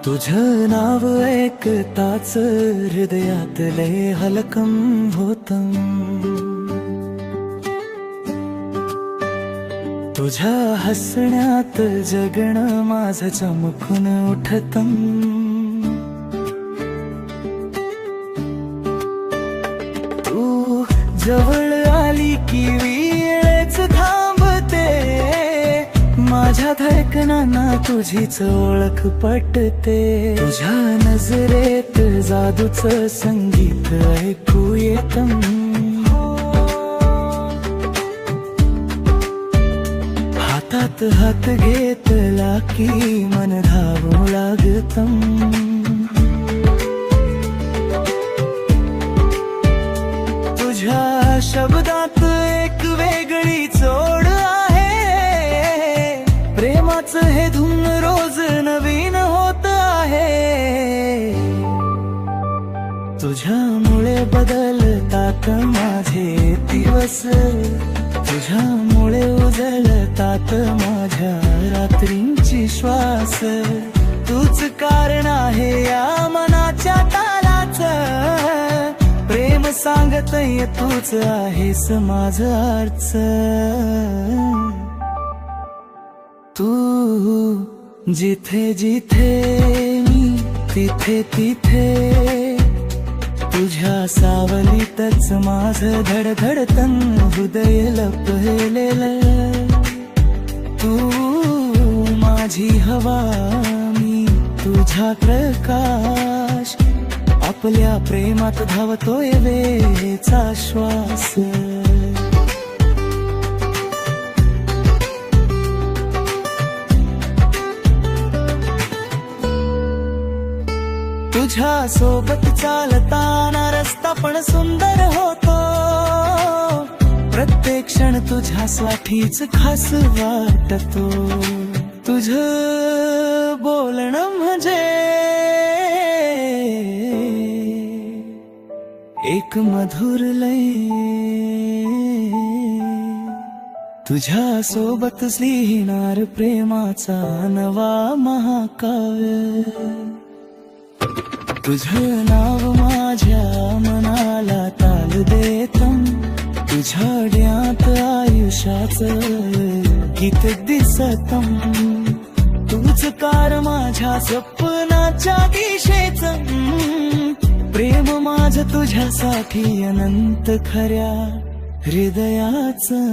तुझं नाव ऐकताच हृदयातले हलकं होतं. तुझ्या हसण्यात जगणं माझं चमकून उठतं. तू जवळ आली की वेळच थांबते. माझ्या धडकनांना तुझीच ओळख पटते. तुझ्या नजरेत जादूचं संगीत ऐकू येतं. हातात हात घेतला की मन धावू लागतं. तुझ्या शब्दात एक वेगळी ओढ आहे. प्रेमाचं हे धुन रोज नवीन होत आहे. तुझ्यामुळे बदलतात माझे दिवस. तुझ्यामुळे उजळतात माझ्या रात्रींची श्वास. तूच कारण आहे या मनाच्या तालाचं. प्रेम सांगतय तूच आहेस माझं अर्थ. तू जिथे जिथे मी तिथे तिथे. तुझ्या सावलीतच माझं धडधडतन हृदय लपलेलं. तू माझी हवा मी तुझा प्रकाश. आपल्या प्रेमात धावतोय वेळेचा श्वास. तुझ्या सोबत चालताना रस्ता पण सुंदर होतो. प्रत्येक क्षण तुझ्यासाठीच खास वाटतो. तुझं बोलणं म्हणजे एक मधुर लय. तुझ्या सोबतच लिहिणार प्रेमाचा नवा महाकाव्य. तुझं नाव माझ्या मनाला ताल देतं. तुझ्या डोळ्यात आयुष्याचं गीत दिसतं. तूच कार माझ्या स्वप्नाच्या दिशेचं. प्रेम माझं तुझ्यासाठी अनंत खऱ्या हृदयाचं.